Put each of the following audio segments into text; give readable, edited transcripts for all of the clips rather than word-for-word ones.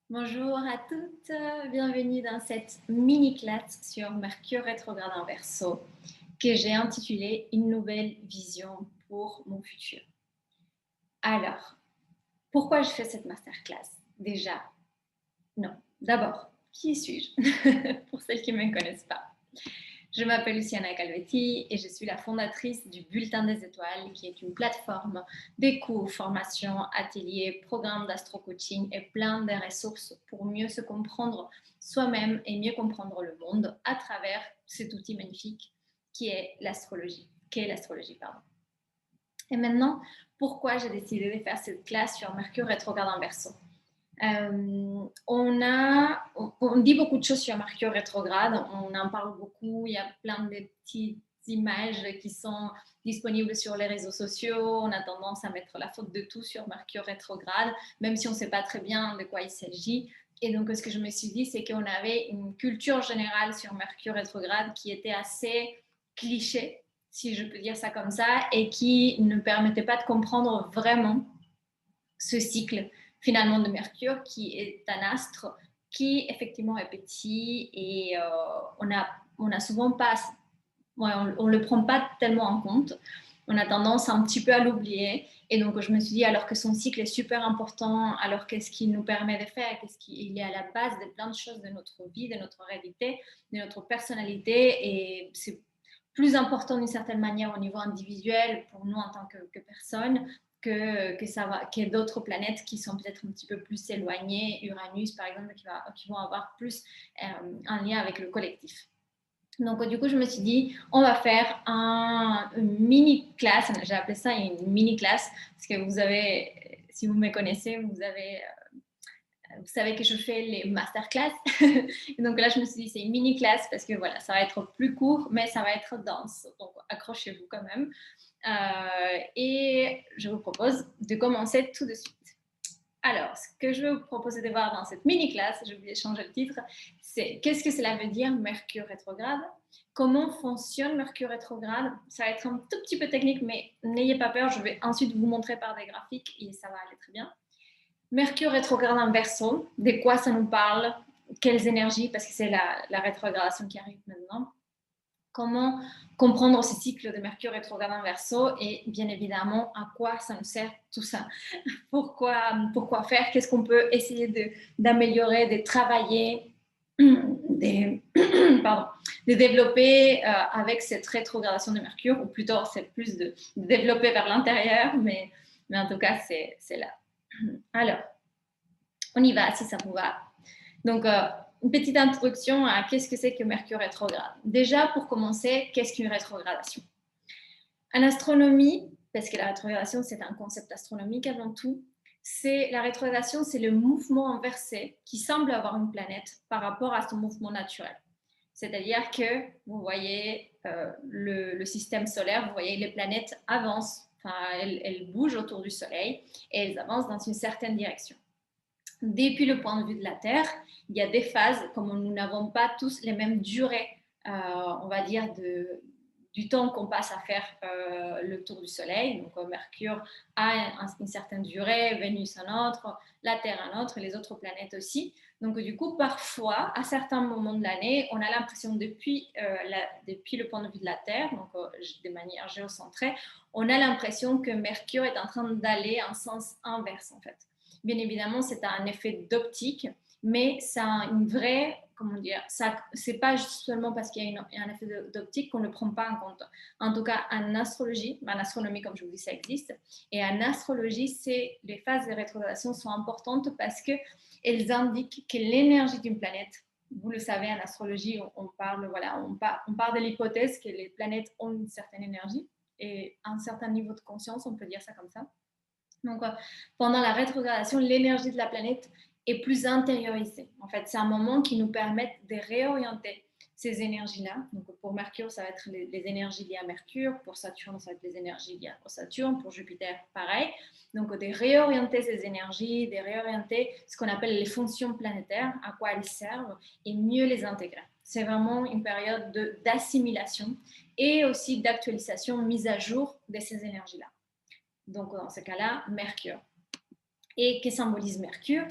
Bonjour à toutes, bienvenue dans cette mini-classe sur Mercure rétrograde en Verseau que j'ai intitulée Une nouvelle vision pour mon futur. Alors, pourquoi je fais cette masterclass? Déjà, non. D'abord, qui suis-je? Pour celles qui ne me connaissent pas. Je m'appelle Luciana Calvetti et je suis la fondatrice du Bulletin des Étoiles, qui est une plateforme des cours, formations, ateliers, programmes d'astro-coaching et plein de ressources pour mieux se comprendre soi-même et mieux comprendre le monde à travers cet outil magnifique qui est l'astrologie. Pardon. Et maintenant, pourquoi j'ai décidé de faire cette classe sur Mercure rétrograde en Verseau? On dit beaucoup de choses sur Mercure rétrograde, on en parle beaucoup, il y a plein de petites images qui sont disponibles sur les réseaux sociaux, on a tendance à mettre la faute de tout sur Mercure rétrograde, même si on ne sait pas très bien de quoi il s'agit. Et donc, ce que je me suis dit, c'est qu'on avait une culture générale sur Mercure rétrograde qui était assez cliché, si je peux dire ça comme ça, et qui ne permettait pas de comprendre vraiment ce cycle finalement de Mercure qui est un astre qui effectivement est petit et on a souvent pas, ouais, on le prend pas tellement en compte. On a tendance un petit peu à l'oublier. Et donc, je me suis dit, alors que son cycle est super important, alors qu'est-ce qu'il nous permet de faire, qu'est-ce qu'il est à la base de plein de choses de notre vie, de notre réalité, de notre personnalité. Et c'est plus important d'une certaine manière au niveau individuel pour nous en tant que personne que d'autres planètes qui sont peut-être un petit peu plus éloignées, Uranus par exemple, qui vont avoir plus un lien avec le collectif. Donc, du coup, je me suis dit, on va faire une mini-classe. J'ai appelé ça une mini-classe parce que vous avez, si vous me connaissez, vous savez que je fais les masterclass. Donc là, je me suis dit, c'est une mini-classe parce que voilà, ça va être plus court, mais ça va être dense. Donc, accrochez-vous quand même. Et je vous propose de commencer tout de suite. Alors, ce que je vais vous proposer de voir dans cette mini-classe, j'ai oublié de changer le titre, c'est qu'est-ce que cela veut dire Mercure rétrograde? Comment fonctionne Mercure rétrograde? Ça va être un tout petit peu technique, mais n'ayez pas peur, je vais ensuite vous montrer par des graphiques et ça va aller très bien. Mercure rétrograde en Verseau, de quoi ça nous parle? Quelles énergies? Parce que c'est la rétrogradation qui arrive maintenant. Comment comprendre ce cycle de Mercure rétrograde en Verseau et bien évidemment à quoi ça nous sert tout ça. Pourquoi faire, qu'est-ce qu'on peut essayer d'améliorer, de travailler, de développer avec cette rétrogradation de Mercure, ou plutôt c'est plus de développer vers l'intérieur, mais en tout cas c'est là. Alors, on y va si ça vous va. Donc, une petite introduction à qu'est-ce que c'est que Mercure rétrograde. Déjà, pour commencer, qu'est-ce qu'une rétrogradation? En astronomie, parce que la rétrogradation, c'est un concept astronomique avant tout, la rétrogradation, c'est le mouvement inversé qui semble avoir une planète par rapport à son mouvement naturel. C'est-à-dire que vous voyez le système solaire, vous voyez les planètes avancent, enfin, elles bougent autour du Soleil et elles avancent dans une certaine direction. Depuis le point de vue de la Terre, il y a des phases, comme nous n'avons pas tous les mêmes durées, on va dire, du temps qu'on passe à faire le tour du Soleil. Donc, Mercure a une certaine durée, Vénus un autre, la Terre un autre, et les autres planètes aussi. Donc, du coup, parfois, à certains moments de l'année, on a l'impression, depuis le point de vue de la Terre, donc de manière géocentrée, on a l'impression que Mercure est en train d'aller en sens inverse, en fait. Bien évidemment, c'est un effet d'optique, mais ça a une vraie, comment dire, c'est pas seulement parce qu'il y a un effet d'optique qu'on ne le prend pas en compte. En tout cas, en astrologie, en astronomie, comme je vous dis, ça existe. Et en astrologie, les phases de rétrogradation sont importantes parce qu'elles indiquent que l'énergie d'une planète, vous le savez, en astrologie, on parle de l'hypothèse que les planètes ont une certaine énergie et un certain niveau de conscience, on peut dire ça comme ça. Donc, pendant la rétrogradation, l'énergie de la planète est plus intériorisée. En fait, c'est un moment qui nous permet de réorienter ces énergies-là. Donc, pour Mercure, ça va être les énergies liées à Mercure. Pour Saturne, ça va être les énergies liées à Saturne. Pour Jupiter, pareil. Donc, de réorienter ces énergies, de réorienter ce qu'on appelle les fonctions planétaires, à quoi elles servent, et mieux les intégrer. C'est vraiment une période d'assimilation et aussi d'actualisation, mise à jour de ces énergies-là. Donc, dans ce cas-là, Mercure. Et que symbolise Mercure?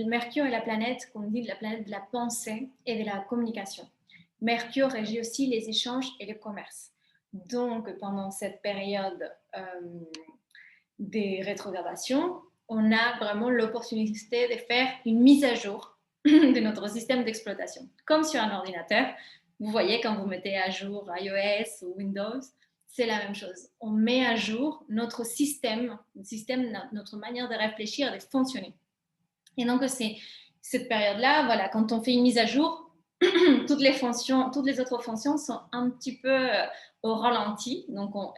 Mercure est la planète, comme on dit, la planète de la pensée et de la communication. Mercure régit aussi les échanges et le commerce. Donc, pendant cette période des rétrogradations, on a vraiment l'opportunité de faire une mise à jour de notre système d'exploitation. Comme sur un ordinateur, vous voyez quand vous mettez à jour iOS ou Windows, c'est la même chose. On met à jour notre système, notre manière de réfléchir et de fonctionner. Et donc, c'est cette période-là, voilà, quand on fait une mise à jour, toutes les autres fonctions sont un petit peu au ralenti. Donc, on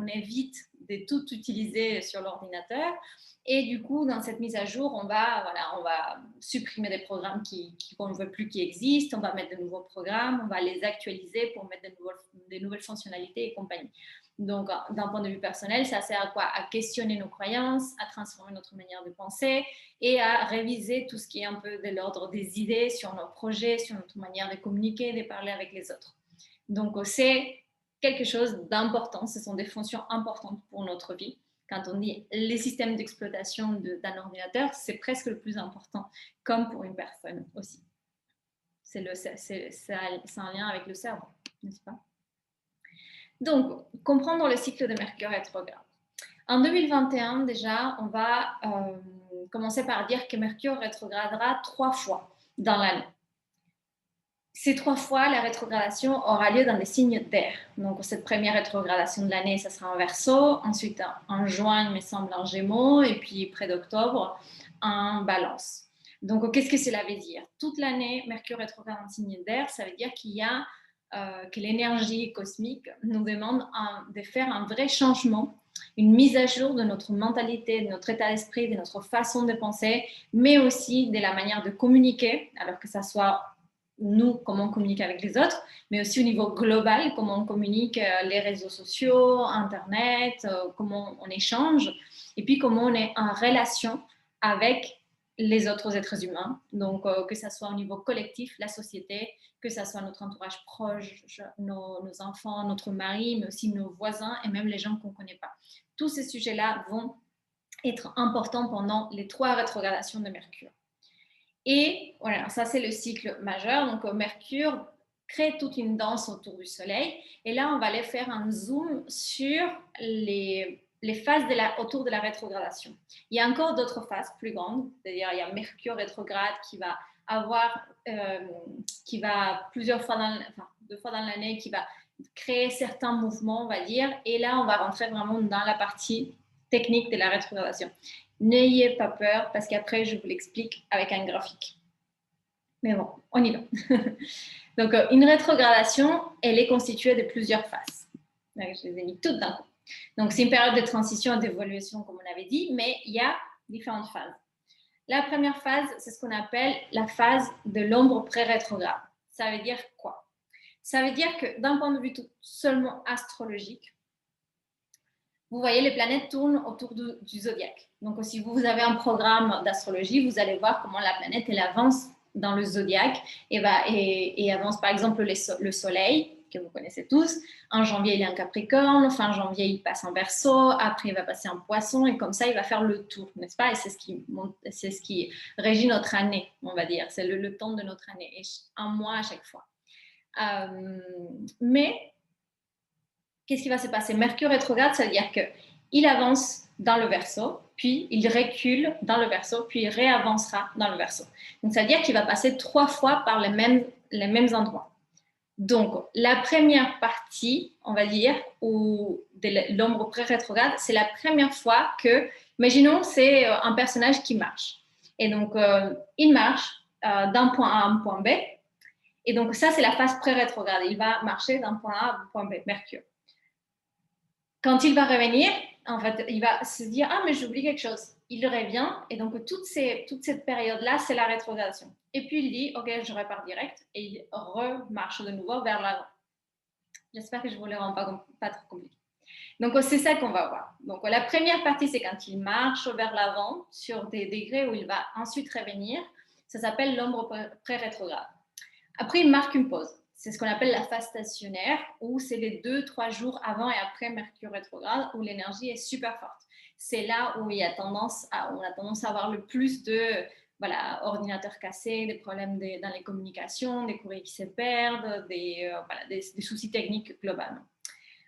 évite de tout utiliser sur l'ordinateur. Et du coup, dans cette mise à jour, on va supprimer des programmes qu'on ne veut plus qui existent, on va mettre de nouveaux programmes, on va les actualiser pour mettre de nouvelles fonctionnalités et compagnie. Donc, d'un point de vue personnel, ça sert à quoi? À questionner nos croyances, à transformer notre manière de penser et à réviser tout ce qui est un peu de l'ordre des idées sur nos projets, sur notre manière de communiquer, de parler avec les autres. Donc, c'est quelque chose d'important. Ce sont des fonctions importantes pour notre vie. Quand on dit les systèmes d'exploitation d'un ordinateur, c'est presque le plus important, comme pour une personne aussi. C'est un lien avec le cerveau, n'est-ce pas? Donc, comprendre le cycle de Mercure rétrograde. En 2021, déjà, on va commencer par dire que Mercure rétrogradera 3 fois dans l'année. Ces 3 fois, la rétrogradation aura lieu dans des signes d'air. Donc, cette première rétrogradation de l'année, ça sera en Verseau. Ensuite, en juin, il me semble, en Gémeaux. Et puis, près d'octobre, en Balance. Donc, qu'est-ce que cela veut dire? Toute l'année, Mercure rétrograde en signe d'air, ça veut dire que l'énergie cosmique nous demande de faire un vrai changement, une mise à jour de notre mentalité, de notre état d'esprit, de notre façon de penser, mais aussi de la manière de communiquer, alors que ça soit nous, comment on communique avec les autres, mais aussi au niveau global, comment on communique les réseaux sociaux, Internet, comment on échange, et puis comment on est en relation avec les autres êtres humains, donc que ce soit au niveau collectif, la société, que ce soit notre entourage proche, nos enfants, notre mari, mais aussi nos voisins et même les gens qu'on ne connaît pas. Tous ces sujets-là vont être importants pendant les 3 rétrogradations de Mercure. Et voilà, ça c'est le cycle majeur. Donc Mercure crée toute une danse autour du Soleil. Et là, on va aller faire un zoom sur les phases autour de la rétrogradation. Il y a encore d'autres phases plus grandes. C'est-à-dire, il y a Mercure rétrograde qui va plusieurs fois deux fois dans l'année, qui va créer certains mouvements, on va dire. Et là, on va rentrer vraiment dans la partie technique de la rétrogradation. N'ayez pas peur parce qu'après, je vous l'explique avec un graphique. Mais bon, on y va. Donc, une rétrogradation, elle est constituée de plusieurs phases. Donc, je les ai mis toutes d'un coup. Donc, c'est une période de transition et d'évolution, comme on avait dit, mais il y a différentes phases. La première phase, c'est ce qu'on appelle la phase de l'ombre pré-rétrograde. Ça veut dire quoi? Ça veut dire que d'un point de vue seulement astrologique, vous voyez, les planètes tournent autour du zodiaque. Donc, si vous avez un programme d'astrologie, vous allez voir comment la planète, elle avance dans le zodiaque et avance, par exemple, le Soleil, que vous connaissez tous. En janvier, il est en Capricorne. Fin janvier, il passe en Verseau. Après, il va passer en Poisson. Et comme ça, il va faire le tour, n'est-ce pas? Et c'est ce qui régit notre année, on va dire. C'est le temps de notre année. Et un mois à chaque fois. Mais qu'est-ce qui va se passer? Mercure rétrograde, ça veut dire qu'il avance dans le Verseau, puis il recule dans le Verseau, puis il réavancera dans le Verseau. Donc, ça veut dire qu'il va passer 3 fois par les mêmes endroits. Donc, la première partie, on va dire, de l'ombre pré-rétrograde, c'est la première fois que, imaginons, c'est un personnage qui marche. Et donc, il marche d'un point A à un point B. Et donc, ça, c'est la phase pré-rétrograde. Il va marcher d'un point A à un point B, Mercure. Quand il va revenir, en fait, il va se dire « Ah, mais j'oublie quelque chose ». Il revient et donc toute cette période-là, c'est la rétrogradation. Et puis il dit « Ok, je repars direct » et il remarche de nouveau vers l'avant. J'espère que je ne vous le rends pas trop compliqué. Donc c'est ça qu'on va voir. Donc la première partie, c'est quand il marche vers l'avant sur des degrés où il va ensuite revenir. Ça s'appelle l'ombre pré-rétrograde. Après, il marque une pause. C'est ce qu'on appelle la phase stationnaire, où c'est les 2-3 jours avant et après Mercure rétrograde, où l'énergie est super forte. c'est là où on a tendance à avoir le plus de ordinateurs cassés, des problèmes dans les communications, des courriers qui se perdent, des soucis techniques globalement.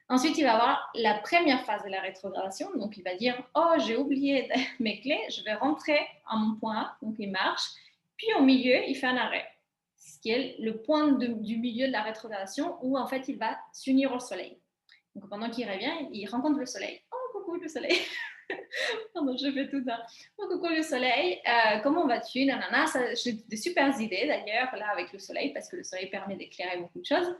Ensuite, il va avoir la première phase de la rétrogradation. Donc, il va dire « Oh, j'ai oublié mes clés, je vais rentrer à mon point A. » Donc, il marche. Puis, au milieu, il fait un arrêt, ce qui est le point du milieu de la rétrogradation où, en fait, il va s'unir au soleil. Donc, pendant qu'il revient, il rencontre le soleil. « Oh, coucou le soleil !» Pardon, je fais tout ça. Oh, coucou le soleil, comment vas-tu? Nanana, j'ai des super idées d'ailleurs, là, avec le soleil, parce que le soleil permet d'éclairer beaucoup de choses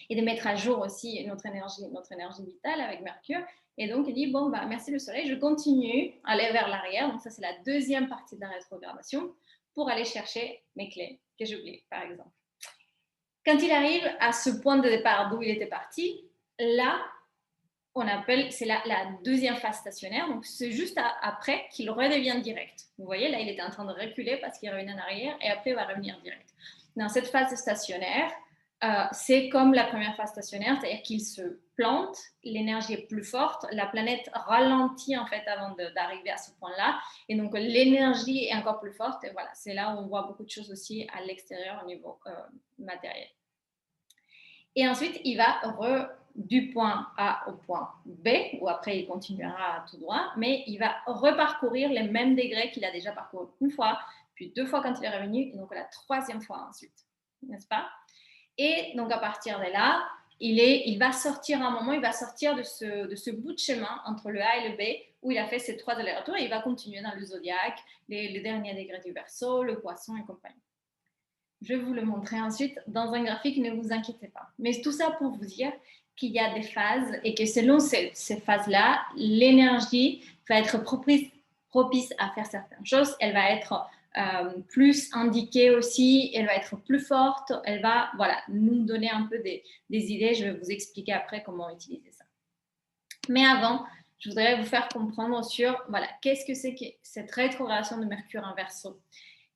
et de mettre à jour aussi notre énergie vitale avec Mercure. Et donc, il dit, bon, bah, merci le soleil, je continue à aller vers l'arrière. Donc, ça, c'est la deuxième partie de la rétrogradation pour aller chercher mes clés que j'ai oubliées, par exemple. Quand il arrive à ce point de départ d'où il était parti, là, on appelle, c'est la deuxième phase stationnaire. Donc, c'est juste après qu'il redevient direct. Vous voyez, là, il était en train de reculer parce qu'il revenait en arrière et après, il va revenir direct. Dans cette phase stationnaire, c'est comme la première phase stationnaire, c'est-à-dire qu'il se plante, l'énergie est plus forte, la planète ralentit en fait avant d'arriver à ce point-là, et donc l'énergie est encore plus forte, et voilà, c'est là où on voit beaucoup de choses aussi à l'extérieur au niveau matériel. Et ensuite, il va du point A au point B, où après il continuera tout droit, mais il va reparcourir les mêmes degrés qu'il a déjà parcouru une fois, puis 2 fois quand il est revenu, et donc la 3e fois ensuite, n'est-ce pas? Et donc, à partir de là, il va sortir à un moment, il va sortir de ce bout de chemin entre le A et le B, où il a fait ces 3 allers-retours, et il va continuer dans le zodiaque, les derniers degrés du Verseau, le Poisson et compagnie. Je vais vous le montrer ensuite dans un graphique, ne vous inquiétez pas. Mais tout ça pour vous dire qu'il y a des phases et que selon ces phases-là, l'énergie va être propice à faire certaines choses. Elle va être plus indiquée aussi, elle va être plus forte, elle va nous donner un peu des idées. Je vais vous expliquer après comment utiliser ça. Mais avant, je voudrais vous faire comprendre sur qu'est-ce que c'est que cette rétrogradation de Mercure en Verseau,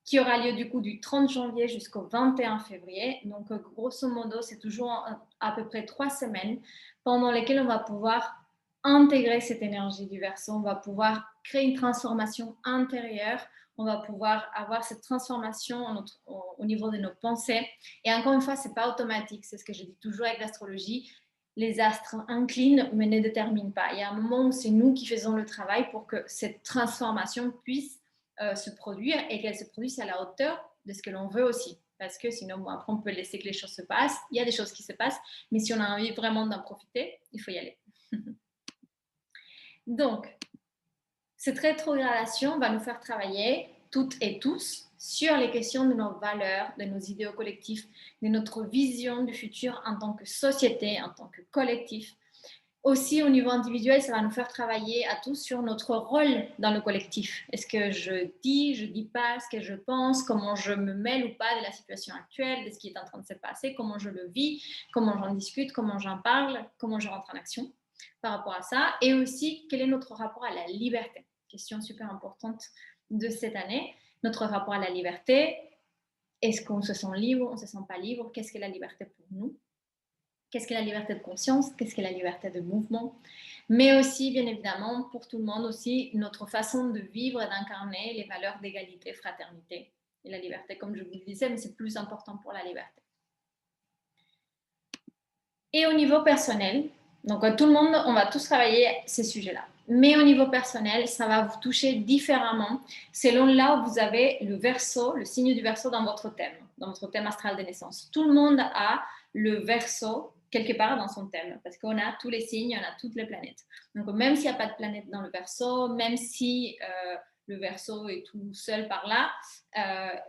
qui aura lieu du coup du 30 janvier jusqu'au 21 février. Donc, grosso modo, c'est toujours à peu près 3 semaines pendant lesquelles on va pouvoir intégrer cette énergie du Verseau, on va pouvoir créer une transformation intérieure, on va pouvoir avoir cette transformation au niveau de nos pensées. Et encore une fois, ce n'est pas automatique, c'est ce que je dis toujours avec l'astrologie. Les astres inclinent, mais ne déterminent pas. Il y a un moment où c'est nous qui faisons le travail pour que cette transformation puisse se produire et qu'elle se produise à la hauteur de ce que l'on veut aussi. Parce que sinon, après, on peut laisser que les choses se passent. Il y a des choses qui se passent, mais si on a envie vraiment d'en profiter, il faut y aller. Donc, cette rétrogradation va nous faire travailler, toutes et tous, sur les questions de nos valeurs, de nos idéaux collectifs, de notre vision du futur en tant que société, en tant que collectif. Aussi, au niveau individuel, ça va nous faire travailler à tous sur notre rôle dans le collectif. Est-ce que je dis pas ce que je pense, comment je me mêle ou pas de la situation actuelle, de ce qui est en train de se passer, comment je le vis, comment j'en discute, comment j'en parle, comment je rentre en action par rapport à ça. Et aussi, quel est notre rapport à la liberté? Question super importante de cette année. Notre rapport à la liberté, est-ce qu'on se sent libre, on ne se sent pas libre? Qu'est-ce que la liberté pour nous? Qu'est-ce qu'est la liberté de conscience? Qu'est-ce qu'est la liberté de mouvement? Mais aussi, bien évidemment, pour tout le monde aussi, notre façon de vivre et d'incarner les valeurs d'égalité, fraternité et la liberté, comme je vous le disais, mais c'est plus important pour la liberté. Et au niveau personnel, donc tout le monde, on va tous travailler ces sujets-là. Mais au niveau personnel, ça va vous toucher différemment selon là où vous avez le Verseau, le signe du Verseau dans votre thème astral de naissance. Tout le monde a le Verseau quelque part dans son thème, parce qu'on a tous les signes, on a toutes les planètes. Donc même s'il n'y a pas de planète dans le Verseau, même si le Verseau est tout seul par là,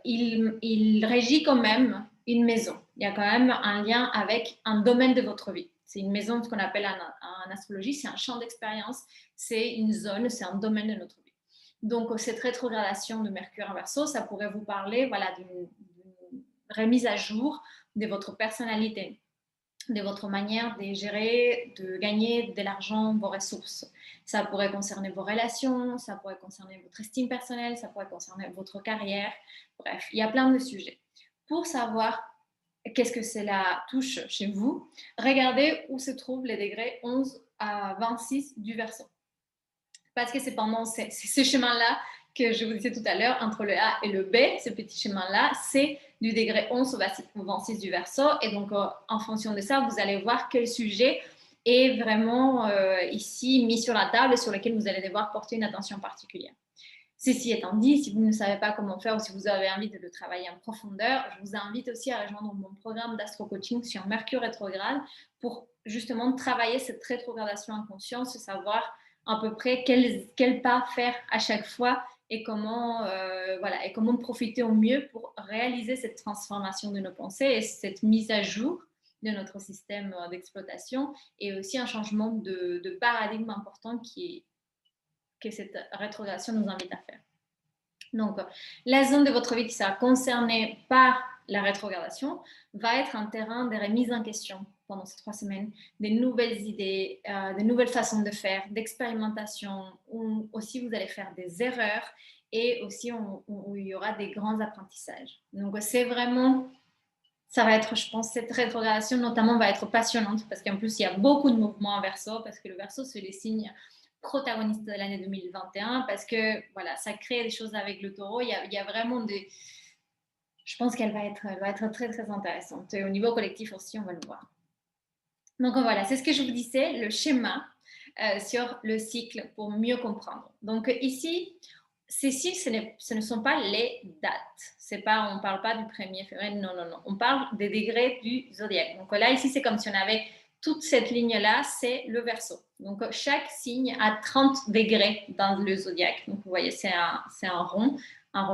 il régit quand même une maison. Il y a quand même un lien avec un domaine de votre vie. C'est une maison, ce qu'on appelle en astrologie, c'est un champ d'expérience, c'est une zone, c'est un domaine de notre vie. Donc cette rétrogradation de Mercure en Verseau, ça pourrait vous parler d'une remise à jour de votre personnalité, de votre manière de gérer, de gagner de l'argent, vos ressources. Ça pourrait concerner vos relations, ça pourrait concerner votre estime personnelle, ça pourrait concerner votre carrière. Bref, il y a plein de sujets. Pour savoir qu'est-ce que cela touche chez vous, regardez où se trouvent les degrés 11 à 26 du Verseau. parce que c'est pendant ce chemin-là que je vous disais tout à l'heure, entre le A et le B, ce petit chemin-là, c'est du degré 11 au 26 du Verseau. Et donc, en fonction de ça, vous allez voir quel sujet est vraiment ici mis sur la table et sur lequel vous allez devoir porter une attention particulière. Ceci étant dit, si vous ne savez pas comment faire ou si vous avez envie de le travailler en profondeur, je vous invite aussi à rejoindre mon programme d'astro-coaching sur Mercure rétrograde pour justement travailler cette rétrogradation en conscience, savoir à peu près quel pas faire à chaque fois et comment, voilà, et comment profiter au mieux pour réaliser cette transformation de nos pensées et cette mise à jour de notre système d'exploitation et aussi un changement de paradigme important que cette rétrogradation nous invite à faire. Donc, la zone de votre vie qui sera concernée par la rétrogradation va être un terrain de remise en question pendant ces 3 semaines, des nouvelles idées, des nouvelles façons de faire, d'expérimentation, où aussi vous allez faire des erreurs et aussi où il y aura des grands apprentissages. Donc, c'est vraiment, ça va être, je pense, cette rétrogradation notamment va être passionnante parce qu'en plus, il y a beaucoup de mouvements en Verseau parce que le Verseau, c'est les signes protagonistes de l'année 2021 parce que voilà, ça crée des choses avec le Taureau. Il y a vraiment des... Je pense qu'elle va être très, très intéressante. Et au niveau collectif aussi, on va le voir. Donc voilà, c'est ce que je vous disais, le schéma sur le cycle pour mieux comprendre. Donc ici, ces cycles, ce ne sont pas les dates. Pas, on ne parle pas du 1er février, non, non, non. On parle des degrés du zodiaque. Donc là, ici, c'est comme si on avait toute cette ligne-là, c'est le Verseau. Donc chaque signe a 30 degrés dans le zodiaque. Donc vous voyez, c'est un rond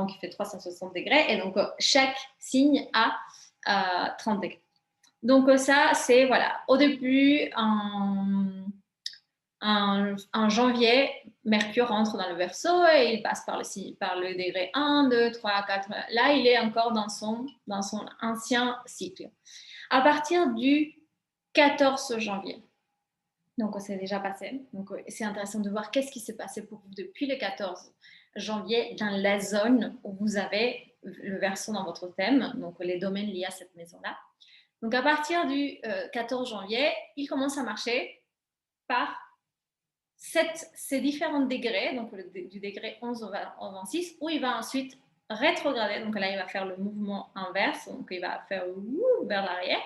qui fait 360 degrés. Et donc chaque signe a 30 degrés. Donc ça, c'est voilà, au début, en janvier, Mercure entre dans le Verseau et il passe par le degré 1, 2, 3, 4. Là, il est encore dans son ancien cycle. À partir du 14 janvier, donc c'est déjà passé, donc c'est intéressant de voir qu'est-ce qui s'est passé pour vous depuis le 14 janvier dans la zone où vous avez le Verseau dans votre thème, donc les domaines liés à cette maison-là. Donc, à partir du 14 janvier, il commence à marcher par ces différents degrés, donc du degré 11 au 26, où il va ensuite rétrograder. Donc là, il va faire le mouvement inverse, donc il va faire vers l'arrière,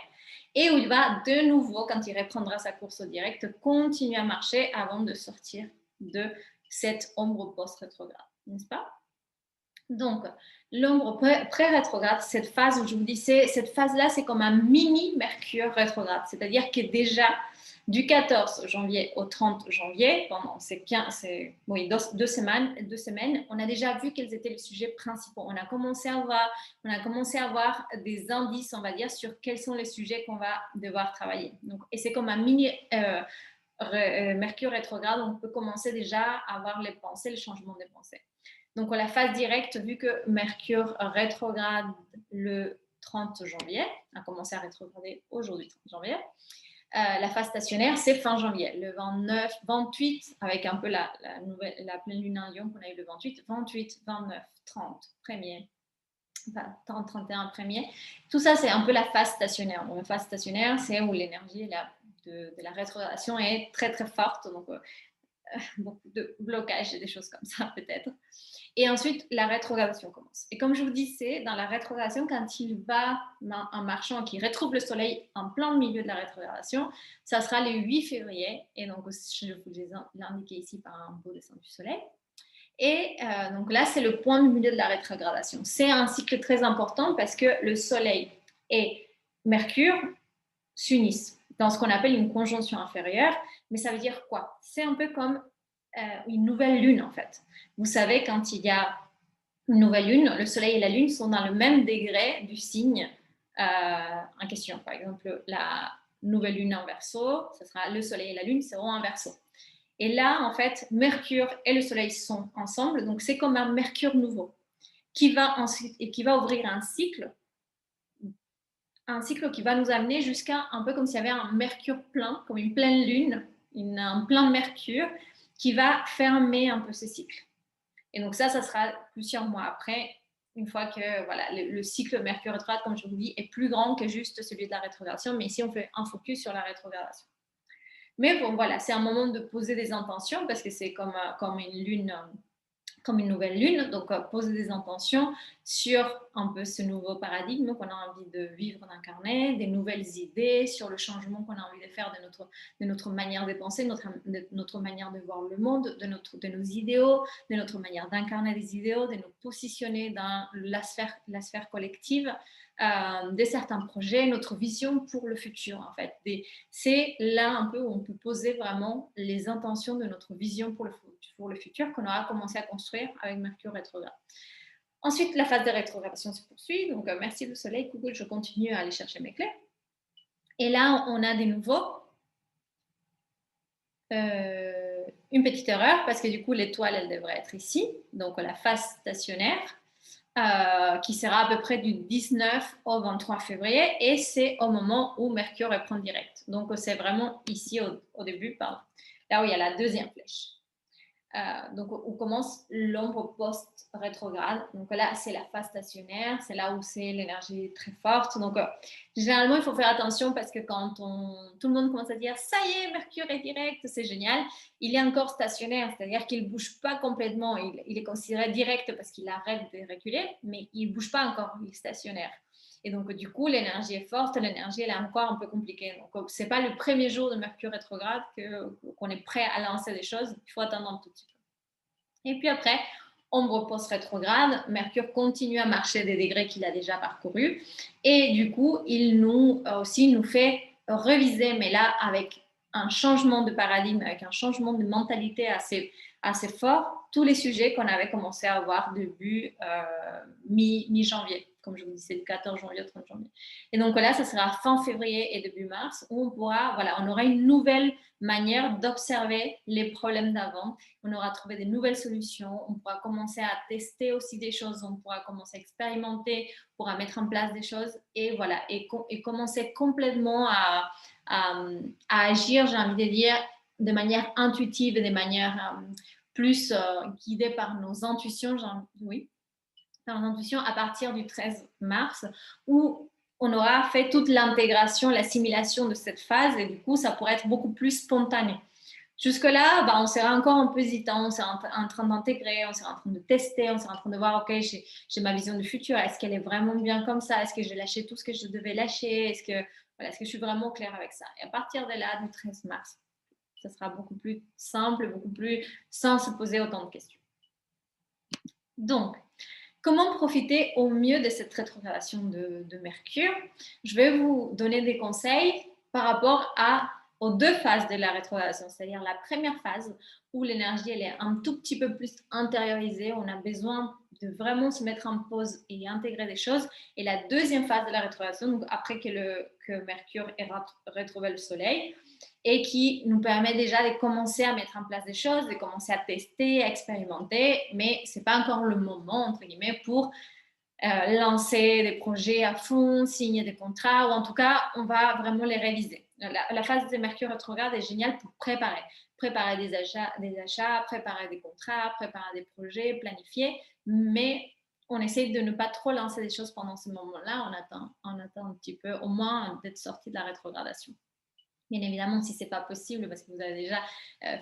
et où il va de nouveau, quand il reprendra sa course au direct, continuer à marcher avant de sortir de cette ombre post-rétrograde, n'est-ce pas? Donc, l'ombre pré-rétrograde, cette phase où je vous dis, cette phase-là, c'est comme un mini Mercure rétrograde. C'est-à-dire que déjà, du 14 janvier au 30 janvier, pendant ces 2 semaines, on a déjà vu quels étaient les sujets principaux. On a commencé à avoir des indices, on va dire, sur quels sont les sujets qu'on va devoir travailler. Donc, et c'est comme un mini Mercure rétrograde, on peut commencer déjà à avoir les pensées, les changements des pensées. Donc, la phase directe, vu que Mercure rétrograde le 30 janvier, a commencé à rétrograder aujourd'hui, 30 janvier, la phase stationnaire, c'est fin janvier, le 29, 28, avec un peu la pleine lune en Lion qu'on a eu le 28, 29, 30, 1er, 30, 31, 1er. Tout ça, c'est un peu la phase stationnaire. Donc, la phase stationnaire, c'est où l'énergie de la rétrogradation est très, très forte. Donc, beaucoup de blocages et des choses comme ça, peut-être. Et ensuite, la rétrogradation commence. Et comme je vous disais, dans la rétrogradation, quand il va en marchant, qu'il retrouve le soleil en plein milieu de la rétrogradation, ça sera le 8 février. Et donc, je vous l'ai indiqué ici par un beau dessin du soleil. Et donc là, c'est le point du milieu de la rétrogradation. C'est un cycle très important parce que le soleil et Mercure s'unissent dans ce qu'on appelle une conjonction inférieure. Mais ça veut dire quoi? C'est un peu comme une nouvelle lune, en fait. Vous savez, quand il y a une nouvelle lune, le soleil et la lune sont dans le même degré du signe en question. Par exemple, la nouvelle lune en Verseau, ce sera le soleil et la lune seront en Verseau. Et là, en fait, Mercure et le soleil sont ensemble, donc c'est comme un Mercure nouveau qui va ensuite et qui va ouvrir un cycle qui va nous amener jusqu'à un peu comme s'il y avait un Mercure plein, comme une pleine lune, un plein Mercure qui va fermer un peu ce cycle. Et donc ça sera plusieurs mois après, une fois que voilà, le cycle Mercure rétrograde, comme je vous dis, est plus grand que juste celui de la rétrogradation, mais ici on fait un focus sur la rétrogradation. Mais bon, voilà, c'est un moment de poser des intentions parce que c'est comme une lune, comme une nouvelle lune. Donc, poser des intentions sur un peu ce nouveau paradigme qu'on a envie de vivre, d'incarner, des nouvelles idées sur le changement qu'on a envie de faire de notre manière de penser, de notre manière de voir le monde, de nos idéaux, de notre manière d'incarner des idéaux, de nous positionner dans la sphère collective, de certains projets, notre vision pour le futur, en fait. C'est là un peu où on peut poser vraiment les intentions de notre vision pour le futur qu'on aura commencé à construire avec Mercure rétrograde. Ensuite, la phase de rétrogradation se poursuit. Donc, merci le soleil, coucou, je continue à aller chercher mes clés. Et là, on a des nouveaux. Une petite erreur parce que du coup, l'étoile, elle devrait être ici. Donc, la phase stationnaire. Qui sera à peu près du 19 au 23 février et c'est au moment où Mercure reprend direct. Donc, c'est vraiment ici au début, là où il y a la deuxième flèche. Donc, on commence l'ombre post-rétrograde. Donc là, c'est la phase stationnaire, c'est là où c'est l'énergie très forte. Donc, généralement, il faut faire attention parce que quand tout le monde commence à dire « ça y est, Mercure est direct, c'est génial », il est encore stationnaire, c'est-à-dire qu'il ne bouge pas complètement. Il est considéré direct parce qu'il arrête de reculer, mais il ne bouge pas encore, il est stationnaire. Et donc, du coup, l'énergie est forte, l'énergie, elle est encore un peu compliquée. Donc, ce n'est pas le premier jour de Mercure rétrograde qu'on est prêt à lancer des choses. Il faut attendre un tout petit peu. Et puis après, ombre post-rétrograde, Mercure continue à marcher des degrés qu'il a déjà parcourus. Et du coup, il nous fait réviser, mais là, avec un changement de paradigme, avec un changement de mentalité assez fort, tous les sujets qu'on avait commencé à avoir début mi-janvier. Comme je vous dis, c'est du 14 janvier au 30 janvier. Et donc là, ça sera fin février et début mars où on aura une nouvelle manière d'observer les problèmes d'avant. On aura trouvé des nouvelles solutions. On pourra commencer à tester aussi des choses. On pourra commencer à expérimenter, on pourra mettre en place des choses et voilà, et commencer complètement à agir, j'ai envie de dire, de manière intuitive et de manière plus guidée par nos intuitions, à partir du 13 mars, où on aura fait toute l'intégration, l'assimilation de cette phase, et du coup, ça pourrait être beaucoup plus spontané. Jusque-là, on sera encore un peu hésitant, on sera en train d'intégrer, on sera en train de tester, on sera en train de voir, ok, j'ai ma vision du futur, est-ce qu'elle est vraiment bien comme ça, est-ce que j'ai lâché tout ce que je devais lâcher, est-ce que je suis vraiment claire avec ça. Et à partir de là, du 13 mars, ça sera beaucoup plus simple, beaucoup plus sans se poser autant de questions. Donc, comment profiter au mieux de cette rétrogradation de Mercure? Je vais vous donner des conseils par rapport aux deux phases de la rétrogradation, c'est-à-dire la première phase où l'énergie elle est un tout petit peu plus intériorisée, on a besoin de vraiment se mettre en pause et intégrer des choses, et la deuxième phase de la rétrogradation, donc après que Mercure ait retrouvé le Soleil, et qui nous permet déjà de commencer à mettre en place des choses, de commencer à tester, à expérimenter, mais ce n'est pas encore le moment, entre guillemets, pour lancer des projets à fond, signer des contrats, ou en tout cas, on va vraiment les réaliser. La phase de Mercure rétrograde est géniale pour préparer des achats, préparer des contrats, préparer des projets, planifier, mais on essaie de ne pas trop lancer des choses pendant ce moment-là, on attend un petit peu, au moins d'être sorti de la rétrogradation. Bien évidemment, si ce n'est pas possible, parce que vous avez déjà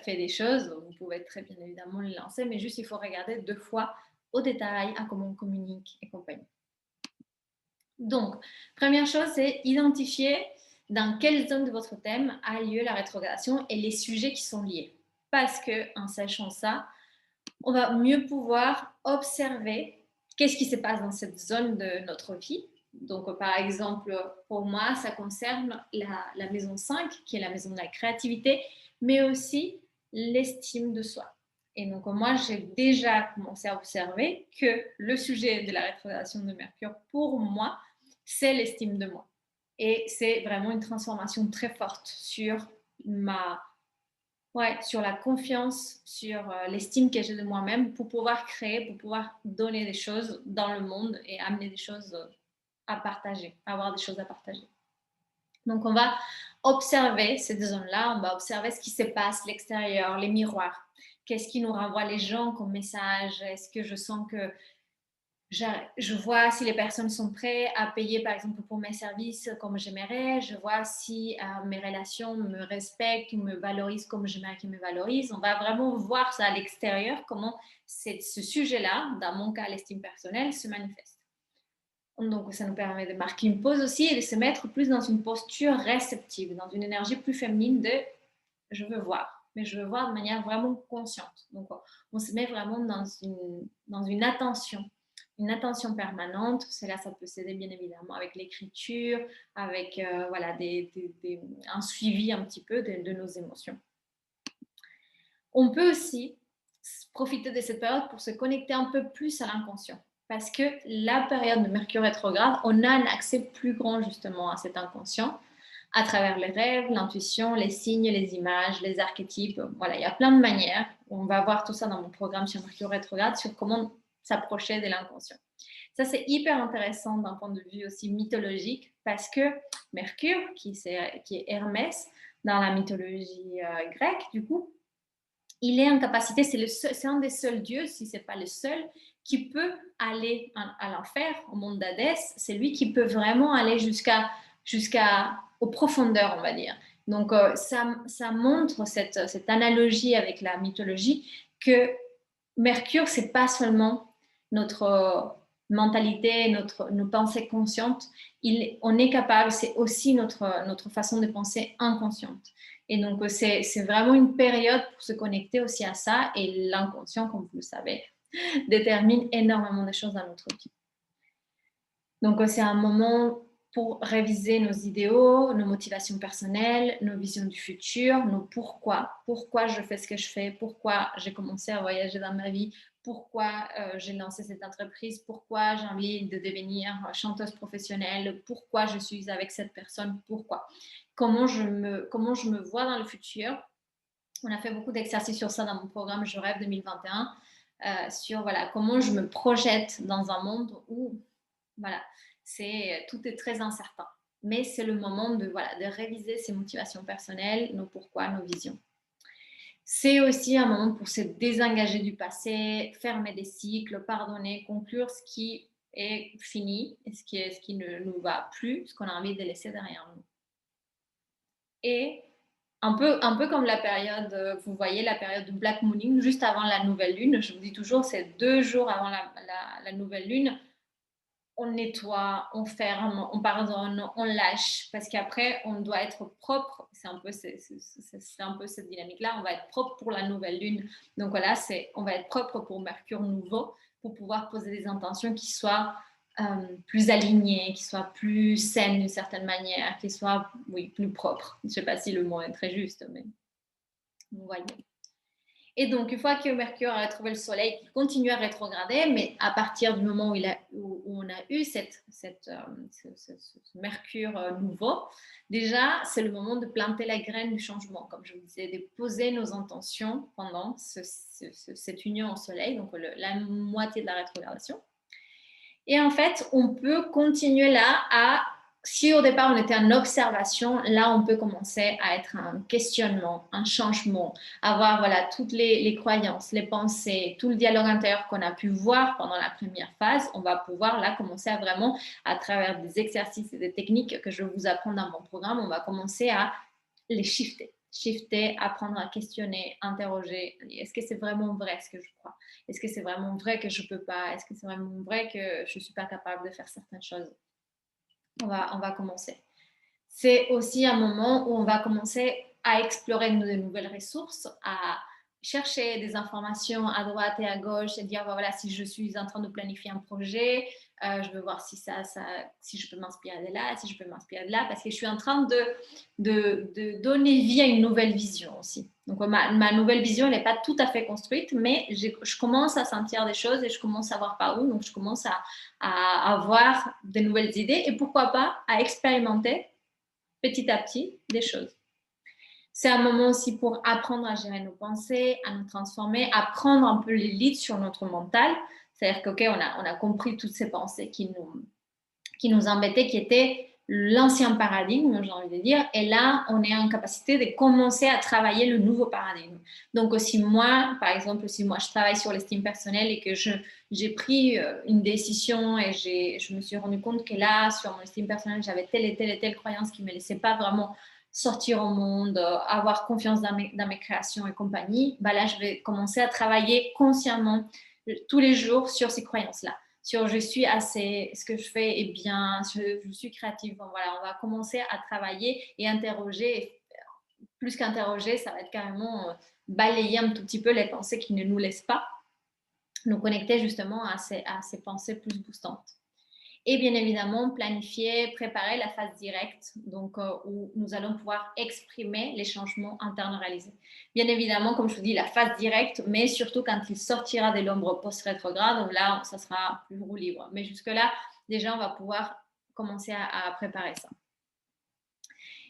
fait des choses, vous pouvez très bien évidemment les lancer, mais juste il faut regarder 2 fois au détail à comment on communique et compagnie. Donc, première chose, c'est identifier dans quelle zone de votre thème a lieu la rétrogradation et les sujets qui sont liés. Parce qu'en sachant ça, on va mieux pouvoir observer qu'est-ce qui se passe dans cette zone de notre vie. Donc, par exemple, pour moi, ça concerne la maison 5, qui est la maison de la créativité, mais aussi l'estime de soi. Et donc, moi, j'ai déjà commencé à observer que le sujet de la rétrogradation de Mercure, pour moi, c'est l'estime de moi. Et c'est vraiment une transformation très forte sur sur la confiance, sur l'estime que j'ai de moi-même pour pouvoir créer, pour pouvoir donner des choses dans le monde et amener des choses à partager, avoir des choses à partager. Donc, on va observer ces deux zones-là, on va observer ce qui se passe, l'extérieur, les miroirs. Qu'est-ce qui nous renvoie les gens comme message? Est-ce que je sens que je vois si les personnes sont prêtes à payer, par exemple, pour mes services comme j'aimerais. Je vois si mes relations me respectent ou me valorisent comme j'aimerais qu'ils me valorisent. On va vraiment voir ça à l'extérieur, comment ce sujet-là, dans mon cas, l'estime personnelle, se manifeste. Donc, ça nous permet de marquer une pause aussi et de se mettre plus dans une posture réceptive, dans une énergie plus féminine de « je veux voir ». Mais je veux voir de manière vraiment consciente. Donc, on se met vraiment dans une attention permanente. Cela, ça peut s'aider bien évidemment avec l'écriture, avec voilà, un suivi un petit peu de nos émotions. On peut aussi profiter de cette période pour se connecter un peu plus à l'inconscient. Parce que la période de Mercure rétrograde, on a un accès plus grand justement à cet inconscient à travers les rêves, l'intuition, les signes, les images, les archétypes. Voilà, il y a plein de manières. On va voir tout ça dans mon programme sur Mercure rétrograde sur comment s'approcher de l'inconscient. Ça, c'est hyper intéressant d'un point de vue aussi mythologique parce que Mercure, qui est Hermès dans la mythologie grecque, du coup, il est en capacité, c'est un des seuls dieux, si ce n'est pas le seul, qui peut aller à l'enfer, au monde d'Hadès. C'est lui qui peut vraiment aller aux profondeurs, on va dire. Donc, ça montre cette analogie avec la mythologie que Mercure, c'est pas seulement notre mentalité, nos pensées conscientes. On est capable, c'est aussi notre façon de penser inconsciente. Et donc, c'est vraiment une période pour se connecter aussi à ça. Et l'inconscient, comme vous le savez, détermine énormément de choses dans notre vie. Donc, c'est un moment pour réviser nos idéaux, nos motivations personnelles, nos visions du futur, nos pourquoi. Pourquoi je fais ce que je fais, pourquoi j'ai commencé à voyager dans ma vie, pourquoi j'ai lancé cette entreprise, pourquoi j'ai envie de devenir chanteuse professionnelle, pourquoi je suis avec cette personne, pourquoi. Comment je me vois dans le futur. On a fait beaucoup d'exercices sur ça dans mon programme Je rêve 2021, sur voilà, comment je me projette dans un monde où voilà, tout est très incertain. Mais c'est le moment de réviser ses motivations personnelles, nos pourquoi, nos visions. C'est aussi un moment pour se désengager du passé, fermer des cycles, pardonner, conclure ce qui est fini et ce qui ne nous va plus, ce qu'on a envie de laisser derrière nous. Et un peu comme la période, vous voyez, la période de Black Mooning, juste avant la nouvelle lune. Je vous dis toujours, c'est 2 jours avant la nouvelle lune. On nettoie, on ferme, on pardonne, on lâche, parce qu'après, on doit être propre. C'est un peu cette dynamique-là. On va être propre pour la nouvelle lune. Donc voilà, on va être propre pour Mercure nouveau, pour pouvoir poser des intentions qui soient plus alignées, qui soient plus saines d'une certaine manière, qui soient, plus propres. Je ne sais pas si le mot est très juste, mais vous voyez. Et donc, une fois que Mercure a retrouvé le Soleil, il continue à rétrograder, mais à partir du moment où on a eu ce Mercure nouveau, déjà, c'est le moment de planter la graine du changement, comme je vous disais, de poser nos intentions pendant cette union au Soleil, donc la moitié de la rétrogradation. Et en fait, on peut continuer là si au départ on était en observation, là on peut commencer à être un questionnement, un changement, avoir toutes les croyances, les pensées, tout le dialogue intérieur qu'on a pu voir pendant la première phase. On va pouvoir là commencer à vraiment, à travers des exercices et des techniques que je vais vous apprendre dans mon programme, on va commencer à les shifter, apprendre à questionner, interroger. Est-ce que c'est vraiment vrai ce que je crois? Est-ce que c'est vraiment vrai que je ne peux pas? Est-ce que c'est vraiment vrai que je ne suis pas capable de faire certaines choses? On va commencer. C'est aussi un moment où on va commencer à explorer de nouvelles ressources, à chercher des informations à droite et à gauche et dire voilà, si je suis en train de planifier un projet, je veux voir si je peux m'inspirer de là, si je peux m'inspirer de là, parce que je suis en train de donner vie à une nouvelle vision aussi. Donc ma nouvelle vision, elle n'est pas tout à fait construite, mais je commence à sentir des choses et je commence à voir par où, donc je commence à avoir de nouvelles idées et pourquoi pas à expérimenter petit à petit des choses. C'est un moment aussi pour apprendre à gérer nos pensées, à nous transformer, à prendre un peu les leads sur notre mental. C'est-à-dire qu'on a compris toutes ces pensées qui nous embêtaient, qui étaient l'ancien paradigme, j'ai envie de dire, et là, on est en capacité de commencer à travailler le nouveau paradigme. Donc, aussi moi, par exemple, si moi je travaille sur l'estime personnelle et que j'ai pris une décision et je me suis rendu compte que là, sur mon estime personnelle, j'avais telle et telle croyance qui ne me laissait pas vraiment sortir au monde, avoir confiance dans mes créations et compagnie, bah là, je vais commencer à travailler consciemment tous les jours sur ces croyances-là. Sur je suis assez, ce que je fais est bien, je suis créative. Bon, voilà, on va commencer à travailler et interroger. Plus qu'interroger, ça va être carrément balayer un tout petit peu les pensées qui ne nous laissent pas nous connecter justement à ces pensées plus boostantes. Et bien évidemment, planifier, préparer la phase directe, donc où nous allons pouvoir exprimer les changements internes réalisés. Bien évidemment, comme je vous dis, la phase directe, mais surtout quand il sortira de l'ombre post-rétrograde, donc là, ça sera plus roue libre. Mais jusque-là, déjà, on va pouvoir commencer à préparer ça.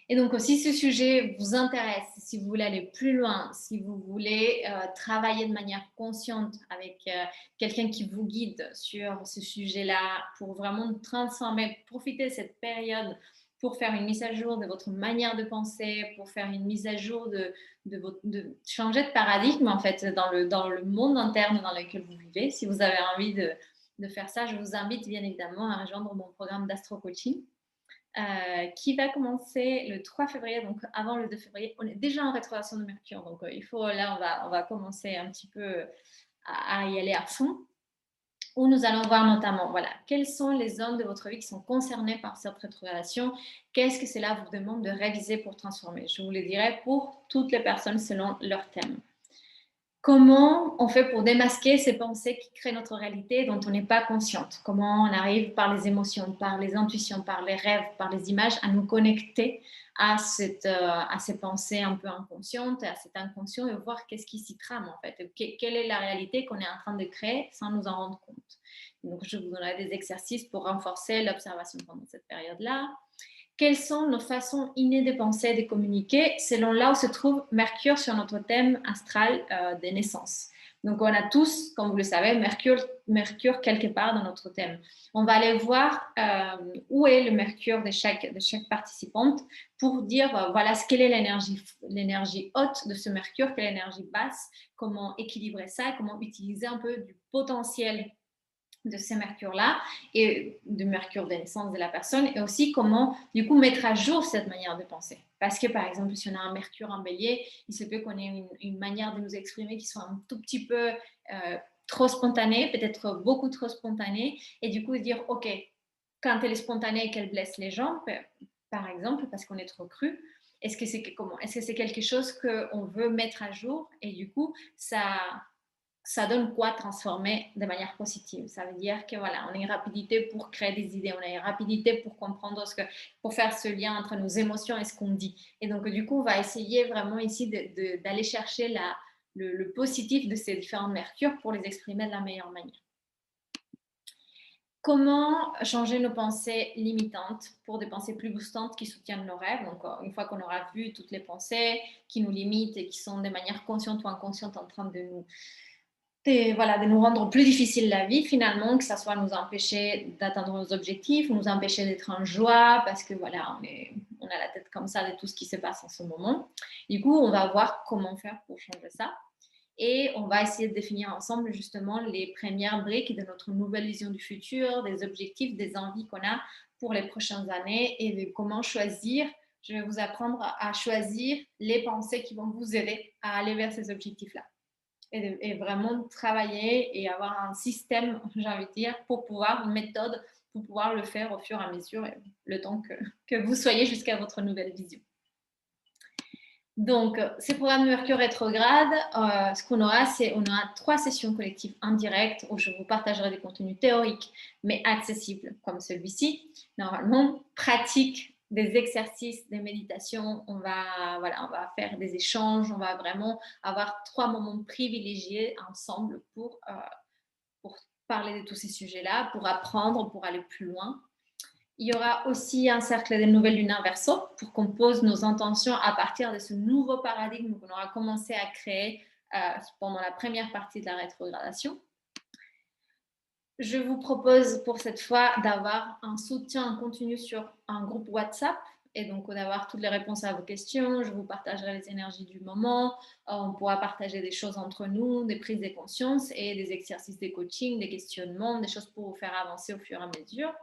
Et donc, si ce sujet vous intéresse, si vous voulez aller plus loin, si vous voulez travailler de manière consciente avec quelqu'un qui vous guide sur ce sujet-là, pour vraiment transformer, profiter de cette période pour faire une mise à jour de votre manière de penser, pour faire une mise à jour de changer de paradigme, en fait, dans le monde interne dans lequel vous vivez. Si vous avez envie de faire ça, je vous invite bien évidemment à rejoindre mon programme d'Astro Coaching. Qui va commencer le 3 février, donc avant le 2 février. On est déjà en rétrogradation de Mercure, donc là, on va commencer un petit peu à y aller à fond, où nous allons voir notamment, voilà, quelles sont les zones de votre vie qui sont concernées par cette rétrogradation, qu'est-ce que cela vous demande de réviser pour transformer. Je vous le dirai pour toutes les personnes selon leur thème. Comment on fait pour démasquer ces pensées qui créent notre réalité dont on n'est pas consciente? Comment on arrive par les émotions, par les intuitions, par les rêves, par les images à nous connecter à ces pensées un peu inconscientes, à cet inconscient et voir qu'est-ce qui s'y trame en fait, quelle est la réalité qu'on est en train de créer sans nous en rendre compte. Donc je vous donnerai des exercices pour renforcer l'observation pendant cette période-là. Quelles sont nos façons innées de penser et de communiquer selon là où se trouve Mercure sur notre thème astral des naissances. Donc, on a tous, comme vous le savez, Mercure quelque part dans notre thème. On va aller voir où est le Mercure de chaque participante pour dire, voilà, quelle est l'énergie haute de ce Mercure, quelle est l'énergie basse, comment équilibrer ça, comment utiliser un peu du potentiel de ces mercures-là et de mercure de naissance de la personne, et aussi comment du coup mettre à jour cette manière de penser. Parce que par exemple, si on a un mercure en bélier, il se peut qu'on ait une manière de nous exprimer qui soit un tout petit peu trop spontanée, peut-être beaucoup trop spontanée, et du coup dire, ok, quand elle est spontanée et qu'elle blesse les gens, par exemple, parce qu'on est trop cru, est-ce que c'est quelque chose qu'on veut mettre à jour, et du coup, ça donne quoi transformer de manière positive? Ça veut dire que voilà, on a une rapidité pour créer des idées, on a une rapidité pour comprendre pour faire ce lien entre nos émotions et ce qu'on dit. Et donc, du coup, on va essayer vraiment ici d'aller chercher le positif de ces différents mercures pour les exprimer de la meilleure manière. Comment changer nos pensées limitantes pour des pensées plus boostantes qui soutiennent nos rêves? Donc, une fois qu'on aura vu toutes les pensées qui nous limitent et qui sont de manière consciente ou inconsciente en train de nous rendre plus difficile la vie finalement, que ça soit nous empêcher d'atteindre nos objectifs, nous empêcher d'être en joie parce que voilà, on a la tête comme ça de tout ce qui se passe en ce moment. Du coup, on va voir comment faire pour changer ça. Et on va essayer de définir ensemble justement les premières briques de notre nouvelle vision du futur, des objectifs, des envies qu'on a pour les prochaines années et de comment choisir. Je vais vous apprendre à choisir les pensées qui vont vous aider à aller vers ces objectifs-là. Et vraiment travailler et avoir un système, j'ai envie de dire, pour pouvoir, une méthode, pour pouvoir le faire au fur et à mesure, le temps que vous soyez jusqu'à votre nouvelle vision. Donc, ces programmes de Mercure rétrograde, ce qu'on aura, on aura 3 sessions collectives indirectes où je vous partagerai des contenus théoriques, mais accessibles comme celui-ci. Normalement, pratique des exercices, des méditations, on va faire des échanges, on va vraiment avoir 3 moments privilégiés ensemble pour parler de tous ces sujets-là, pour apprendre, pour aller plus loin. Il y aura aussi un cercle des nouvelles lunaires verso pour qu'on pose nos intentions à partir de ce nouveau paradigme qu'on aura commencé à créer pendant la première partie de la rétrogradation. Je vous propose pour cette fois d'avoir un soutien continu sur un groupe WhatsApp et donc d'avoir toutes les réponses à vos questions. Je vous partagerai les énergies du moment. On pourra partager des choses entre nous, des prises de conscience et des exercices de coaching, des questionnements, des choses pour vous faire avancer au fur et à mesure.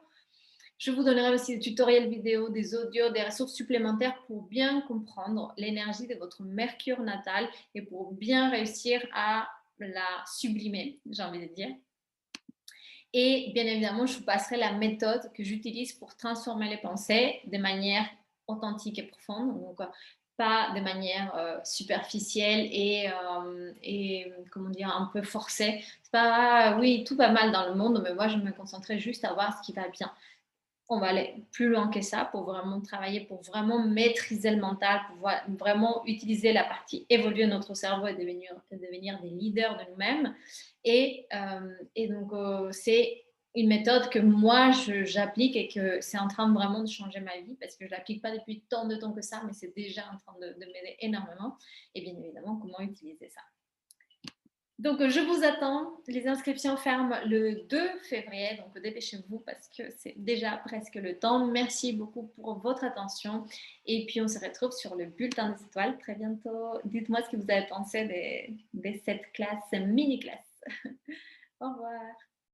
Je vous donnerai aussi des tutoriels vidéo, des audios, des ressources supplémentaires pour bien comprendre l'énergie de votre Mercure natal et pour bien réussir à la sublimer, j'ai envie de dire. Et bien évidemment, je vous passerai la méthode que j'utilise pour transformer les pensées de manière authentique et profonde. Donc, pas de manière superficielle et comment dire, un peu forcée. C'est pas, oui, tout va mal dans le monde, mais moi, je me concentrais juste à voir ce qui va bien. On va aller plus loin que ça pour vraiment travailler, pour vraiment maîtriser le mental, pour vraiment utiliser la partie évoluer notre cerveau et devenir des leaders de nous-mêmes. Et donc, c'est une méthode que moi, j'applique et que c'est en train vraiment de changer ma vie parce que je ne l'applique pas depuis tant de temps que ça, mais c'est déjà en train de m'aider énormément. Et bien évidemment, comment utiliser ça. Donc, je vous attends. Les inscriptions ferment le 2 février, donc dépêchez-vous parce que c'est déjà presque le temps. Merci beaucoup pour votre attention. Et puis, on se retrouve sur le bulletin des étoiles très bientôt. Dites-moi ce que vous avez pensé de cette classe, mini-classe. Au revoir.